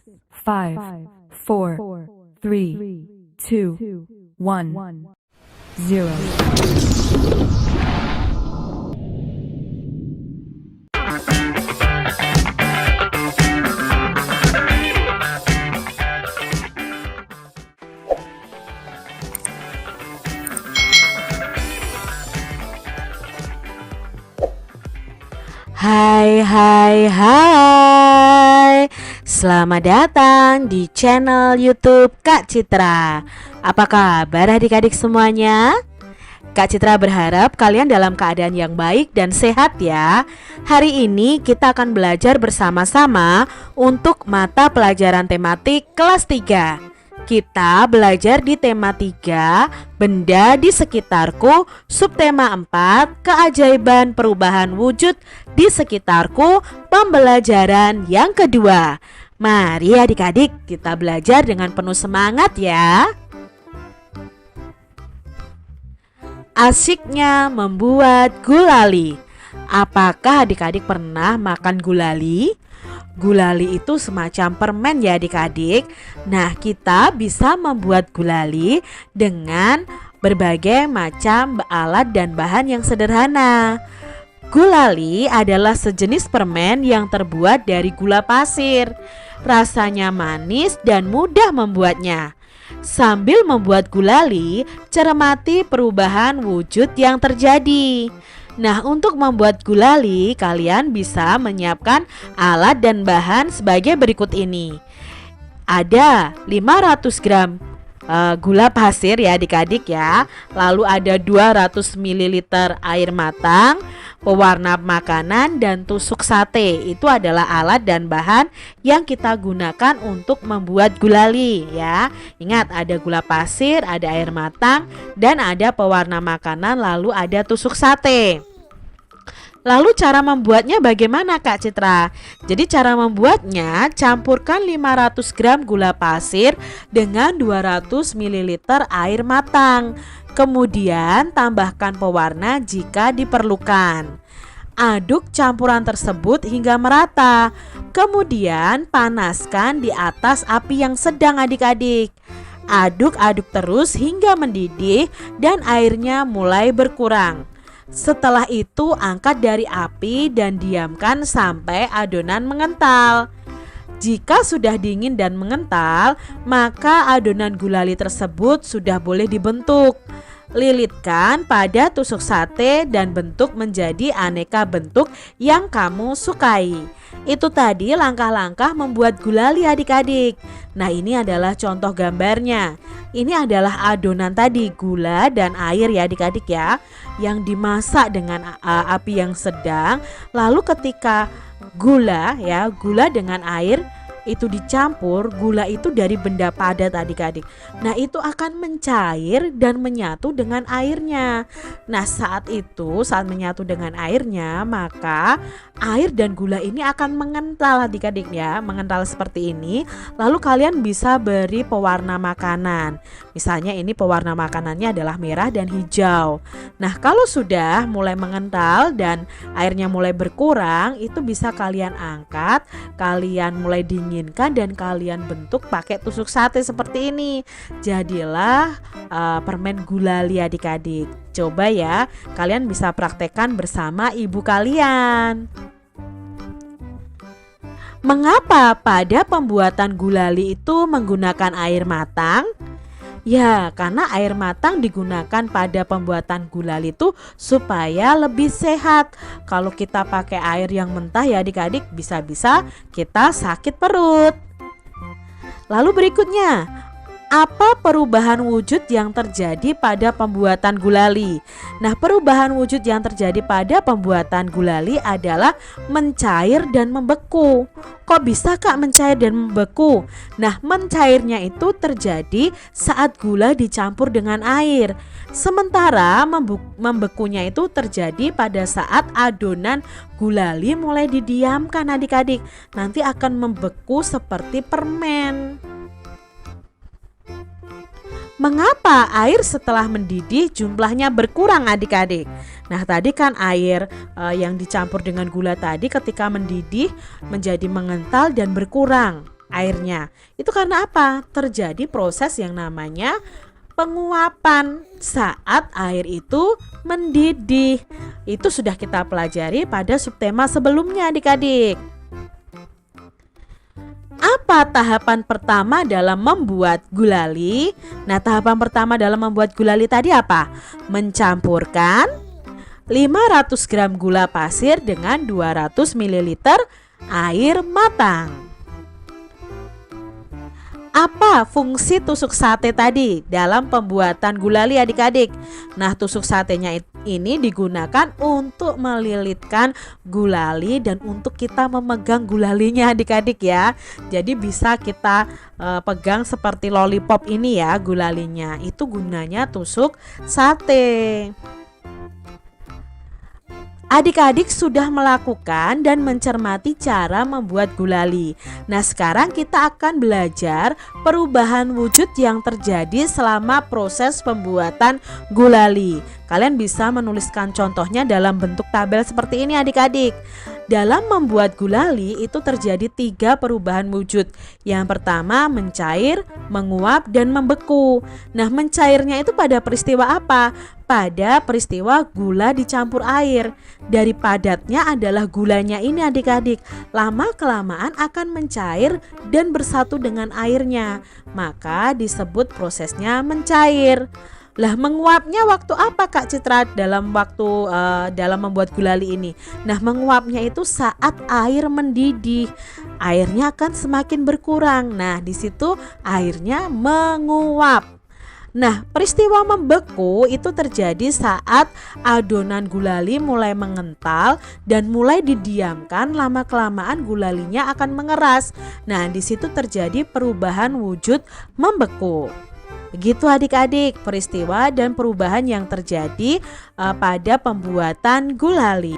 5, 4, 3, 2, 1, 0. Hai. Selamat datang di channel YouTube Kak Citra. Apa kabar adik-adik semuanya? Kak Citra berharap kalian dalam keadaan yang baik dan sehat ya. Hari ini kita akan belajar bersama-sama untuk mata pelajaran tematik kelas 3. Kita belajar di tema 3, benda di sekitarku, subtema 4, keajaiban perubahan wujud di sekitarku, pembelajaran yang kedua. Mari adik-adik kita belajar dengan penuh semangat ya. Asyiknya membuat gulali. Apakah adik-adik pernah makan gulali? Gulali itu semacam permen ya adik-adik. Nah, kita bisa membuat gulali dengan berbagai macam alat dan bahan yang sederhana. Gulali adalah sejenis permen yang terbuat dari gula pasir. Rasanya manis dan mudah membuatnya. Sambil membuat gulali, cermati perubahan wujud yang terjadi. Nah, untuk membuat gulali, kalian bisa menyiapkan alat dan bahan sebagai berikut ini. Ada 500 gram gula pasir ya adik-adik ya. Lalu ada 200 ml air matang, pewarna makanan, dan tusuk sate. Itu adalah alat dan bahan yang kita gunakan untuk membuat gulali ya. Ingat, ada gula pasir, ada air matang, dan ada pewarna makanan, lalu ada tusuk sate. Lalu cara membuatnya bagaimana Kak Citra? Jadi cara membuatnya, campurkan 500 gram gula pasir dengan 200 ml air matang. Kemudian tambahkan pewarna jika diperlukan. Aduk campuran tersebut hingga merata. Kemudian panaskan di atas api yang sedang adik-adik. Aduk-aduk terus hingga mendidih dan airnya mulai berkurang. Setelah itu angkat dari api dan diamkan sampai adonan mengental. Jika sudah dingin dan mengental, maka adonan gulali tersebut sudah boleh dibentuk. Lilitkan pada tusuk sate dan bentuk menjadi aneka bentuk yang kamu sukai. Itu tadi langkah-langkah membuat gulali adik-adik. Nah, ini adalah contoh gambarnya. Ini adalah adonan tadi, gula dan air ya adik-adik ya, yang dimasak dengan api yang sedang. Lalu ketika gula dengan air itu dicampur, gula itu dari benda padat adik-adik. Nah, itu akan mencair dan menyatu dengan airnya. Nah, saat menyatu dengan airnya, maka air dan gula ini akan mengental adik-adik ya, mengental seperti ini. Lalu kalian bisa beri pewarna makanan. Misalnya ini pewarna makanannya adalah merah dan hijau. Nah, kalau sudah mulai mengental dan airnya mulai berkurang, itu bisa kalian angkat, kalian mulai dinginkan dan kalian bentuk pakai tusuk sate seperti ini. Jadilah permen gulali adik-adik. Coba ya, kalian bisa praktekkan bersama ibu kalian. Mengapa pada pembuatan gulali itu menggunakan air matang? Ya, karena air matang digunakan pada pembuatan gulali itu supaya lebih sehat. Kalau kita pakai air yang mentah ya adik-adik, bisa-bisa kita sakit perut. Lalu berikutnya, apa perubahan wujud yang terjadi pada pembuatan gulali? Nah, perubahan wujud yang terjadi pada pembuatan gulali adalah mencair dan membeku. Kok bisa Kak mencair dan membeku? Nah, mencairnya itu terjadi saat gula dicampur dengan air. Sementara membekunya itu terjadi pada saat adonan gulali mulai didiamkan adik-adik. Nanti akan membeku seperti permen. Mengapa air setelah mendidih jumlahnya berkurang adik-adik? Nah, tadi kan air yang dicampur dengan gula tadi ketika mendidih menjadi mengental dan berkurang. airnya. Itu karena apa? Terjadi proses yang namanya penguapan saat air itu mendidih. Itu sudah kita pelajari pada subtema sebelumnya adik-adik. Apa tahapan pertama dalam membuat gulali? Nah, tahapan pertama dalam membuat gulali tadi apa? Mencampurkan 500 gram gula pasir dengan 200 ml air matang. Apa fungsi tusuk sate tadi dalam pembuatan gulali adik-adik? Nah, tusuk satenya ini digunakan untuk melilitkan gulali dan untuk kita memegang gulalinya adik-adik ya. Jadi bisa kita pegang seperti lollipop ini ya gulalinya. Itu gunanya tusuk sate. Adik-adik sudah melakukan dan mencermati cara membuat gulali. Nah, sekarang kita akan belajar perubahan wujud yang terjadi selama proses pembuatan gulali. Kalian bisa menuliskan contohnya dalam bentuk tabel seperti ini adik-adik. Dalam membuat gulali itu terjadi 3 perubahan wujud. Yang pertama mencair, menguap, dan membeku. Nah, mencairnya itu pada peristiwa apa? Pada peristiwa gula dicampur air. Dari padatnya adalah gulanya ini adik-adik, lama-kelamaan akan mencair dan bersatu dengan airnya. Maka disebut prosesnya mencair. Lah, menguapnya waktu apa Kak Citra dalam membuat gulali ini? Nah, menguapnya itu saat air mendidih. Airnya akan semakin berkurang. Nah, di situ airnya menguap. Nah, peristiwa membeku itu terjadi saat adonan gulali mulai mengental dan mulai didiamkan, lama-kelamaan gulalinya akan mengeras. Nah, di situ terjadi perubahan wujud membeku. Begitu adik-adik peristiwa dan perubahan yang terjadi pada pembuatan gulali.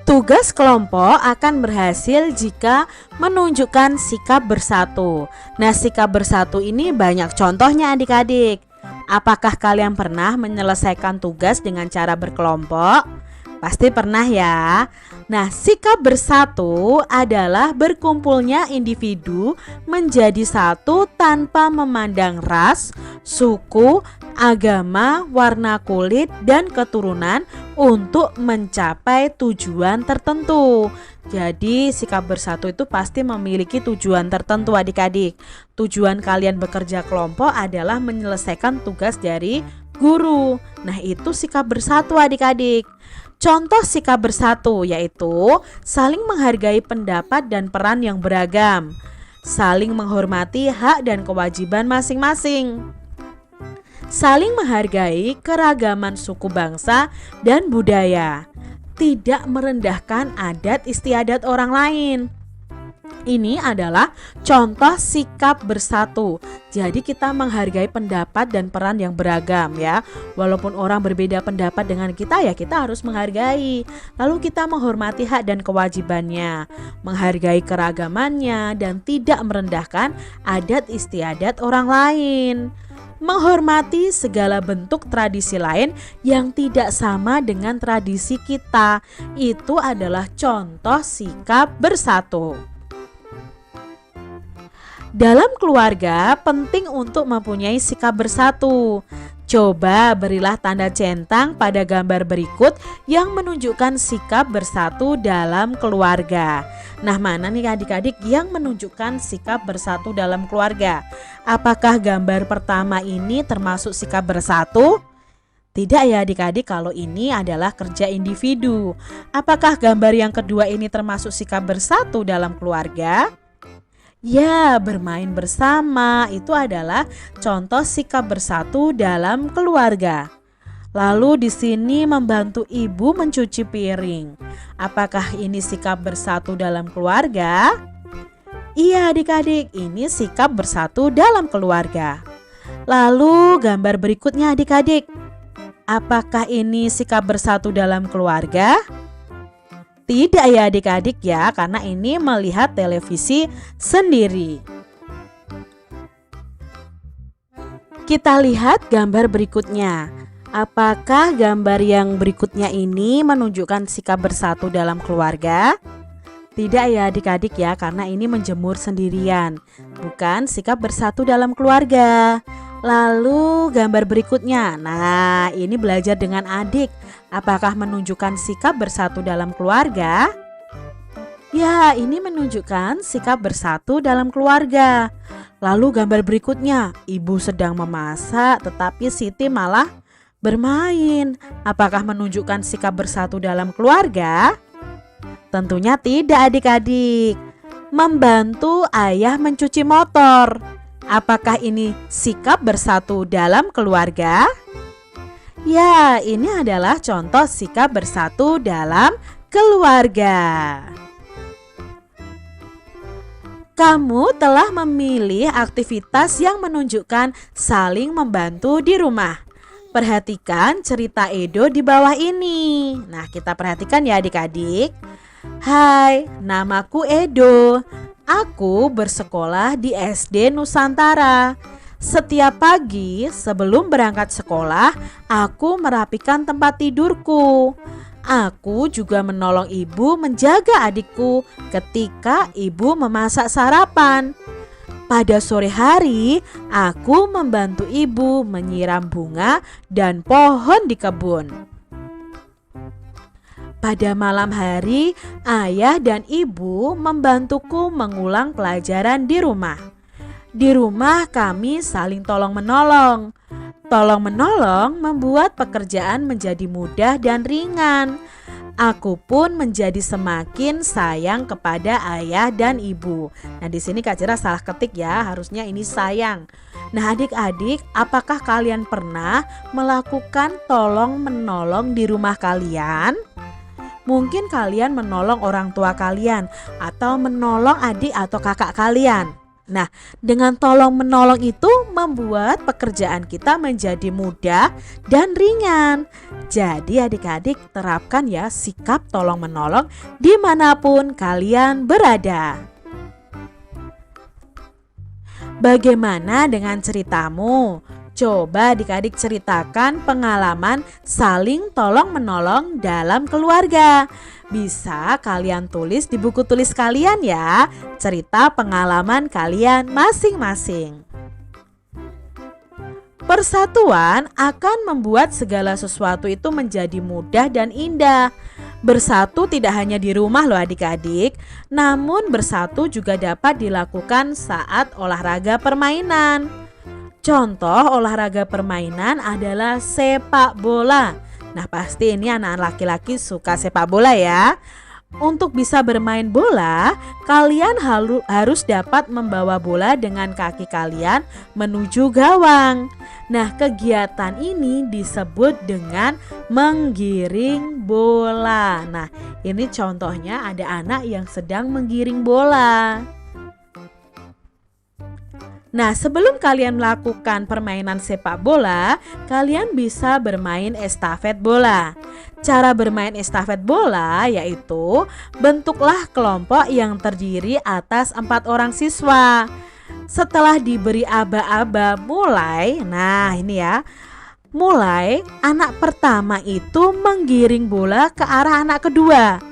Tugas kelompok akan berhasil jika menunjukkan sikap bersatu. Nah, sikap bersatu ini banyak contohnya adik-adik. Apakah kalian pernah menyelesaikan tugas dengan cara berkelompok? Pasti pernah ya. Nah, sikap bersatu adalah berkumpulnya individu menjadi satu tanpa memandang ras, suku, agama, warna kulit, dan keturunan untuk mencapai tujuan tertentu. Jadi sikap bersatu itu pasti memiliki tujuan tertentu adik-adik. Tujuan kalian bekerja kelompok adalah menyelesaikan tugas dari guru. Nah, itu sikap bersatu adik-adik. Contoh sikap bersatu yaitu saling menghargai pendapat dan peran yang beragam, saling menghormati hak dan kewajiban masing-masing, saling menghargai keragaman suku bangsa dan budaya, tidak merendahkan adat istiadat orang lain. Ini adalah contoh sikap bersatu. Jadi kita menghargai pendapat dan peran yang beragam ya. Walaupun orang berbeda pendapat dengan kita ya kita harus menghargai. Lalu kita menghormati hak dan kewajibannya, menghargai keragamannya dan tidak merendahkan adat istiadat orang lain. Menghormati segala bentuk tradisi lain yang tidak sama dengan tradisi kita. Itu adalah contoh sikap bersatu. Dalam keluarga penting untuk mempunyai sikap bersatu. Coba berilah tanda centang pada gambar berikut yang menunjukkan sikap bersatu dalam keluarga. Nah, mana nih adik-adik yang menunjukkan sikap bersatu dalam keluarga? Apakah gambar pertama ini termasuk sikap bersatu? Tidak ya adik-adik, kalau ini adalah kerja individu. Apakah gambar yang kedua ini termasuk sikap bersatu dalam keluarga? Ya, bermain bersama itu adalah contoh sikap bersatu dalam keluarga. Lalu di sini membantu ibu mencuci piring. Apakah ini sikap bersatu dalam keluarga? Iya adik-adik, ini sikap bersatu dalam keluarga. Lalu gambar berikutnya adik-adik. Apakah ini sikap bersatu dalam keluarga? Tidak ya adik-adik ya, karena ini melihat televisi sendiri. Kita lihat gambar berikutnya. Apakah gambar yang berikutnya ini menunjukkan sikap bersatu dalam keluarga? Tidak ya adik-adik ya, karena ini menjemur sendirian, bukan sikap bersatu dalam keluarga. Lalu gambar berikutnya. Nah, ini belajar dengan adik. Apakah menunjukkan sikap bersatu dalam keluarga? Ya, ini menunjukkan sikap bersatu dalam keluarga. Lalu gambar berikutnya, ibu sedang memasak tetapi Siti malah bermain. Apakah menunjukkan sikap bersatu dalam keluarga? Tentunya tidak adik-adik. Membantu ayah mencuci motor. Apakah ini sikap bersatu dalam keluarga? Ya, ini adalah contoh sikap bersatu dalam keluarga. Kamu telah memilih aktivitas yang menunjukkan saling membantu di rumah. Perhatikan cerita Edo di bawah ini. Nah, kita perhatikan ya adik-adik. Hai, namaku Edo. Aku bersekolah di SD Nusantara. Setiap pagi sebelum berangkat sekolah, aku merapikan tempat tidurku. Aku juga menolong ibu menjaga adikku ketika ibu memasak sarapan. Pada sore hari, aku membantu ibu menyiram bunga dan pohon di kebun. Pada malam hari, ayah dan ibu membantuku mengulang pelajaran di rumah. Di rumah kami saling tolong-menolong. Tolong-menolong membuat pekerjaan menjadi mudah dan ringan. Aku pun menjadi semakin sayang kepada ayah dan ibu. Nah, di sini Kak Cira salah ketik ya, harusnya ini sayang. Nah, adik-adik, apakah kalian pernah melakukan tolong-menolong di rumah kalian? Mungkin kalian menolong orang tua kalian atau menolong adik atau kakak kalian. Nah, dengan tolong-menolong itu membuat pekerjaan kita menjadi mudah dan ringan. Jadi adik-adik terapkan ya sikap tolong-menolong dimanapun kalian berada. Bagaimana dengan ceritamu? Coba adik-adik ceritakan pengalaman saling tolong-menolong dalam keluarga. Bisa kalian tulis di buku tulis kalian ya, cerita pengalaman kalian masing-masing. Persatuan akan membuat segala sesuatu itu menjadi mudah dan indah. Bersatu tidak hanya di rumah loh adik-adik, namun bersatu juga dapat dilakukan saat olahraga permainan. Contoh olahraga permainan adalah sepak bola. Nah, pasti ini anak laki-laki suka sepak bola ya. Untuk bisa bermain bola, kalian harus dapat membawa bola dengan kaki kalian menuju gawang. Nah, kegiatan ini disebut dengan menggiring bola. Nah, ini contohnya ada anak yang sedang menggiring bola. Nah, sebelum kalian melakukan permainan sepak bola, kalian bisa bermain estafet bola. Cara bermain estafet bola yaitu bentuklah kelompok yang terdiri atas 4 orang siswa. Setelah diberi aba-aba mulai, nah ini ya, mulai anak pertama itu menggiring bola ke arah anak kedua.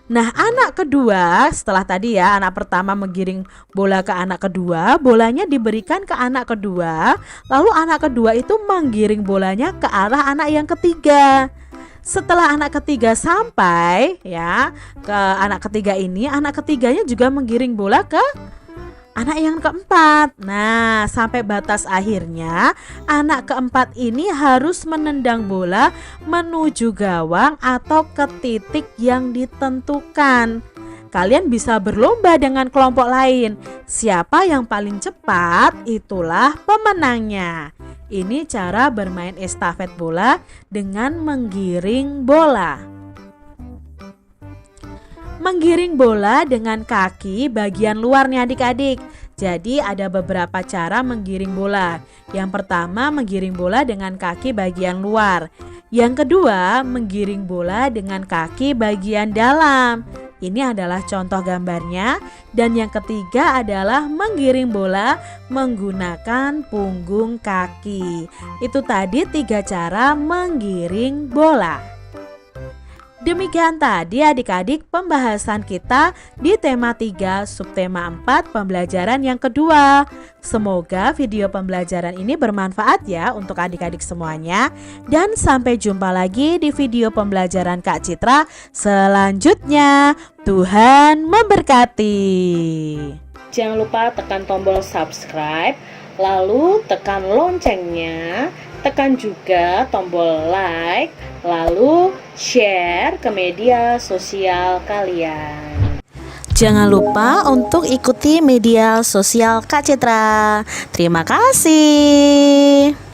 Nah, anak kedua setelah tadi ya anak pertama menggiring bola ke anak kedua, bolanya diberikan ke anak kedua, lalu anak kedua itu menggiring bolanya ke arah anak yang ketiga. Setelah anak ketiga sampai ya ke anak ketiga ini, anak ketiganya juga menggiring bola ke anak yang keempat. Nah, sampai batas akhirnya anak keempat ini harus menendang bola menuju gawang atau ke titik yang ditentukan. Kalian bisa berlomba dengan kelompok lain. Siapa yang paling cepat, itulah pemenangnya. Ini cara bermain estafet bola dengan menggiring bola. Menggiring bola dengan kaki bagian luarnya adik-adik. Jadi ada beberapa cara menggiring bola. Yang pertama menggiring bola dengan kaki bagian luar. Yang kedua menggiring bola dengan kaki bagian dalam. Ini adalah contoh gambarnya. Dan yang ketiga adalah menggiring bola menggunakan punggung kaki. Itu tadi 3 cara menggiring bola. Demikian tadi adik-adik pembahasan kita di tema 3 subtema 4 pembelajaran yang kedua. Semoga video pembelajaran ini bermanfaat ya untuk adik-adik semuanya. Dan sampai jumpa lagi di video pembelajaran Kak Citra selanjutnya. Tuhan memberkati. Jangan lupa tekan tombol subscribe, lalu tekan loncengnya, tekan juga tombol like, lalu share ke media sosial kalian. Jangan lupa untuk ikuti media sosial Kak Citra. Terima kasih.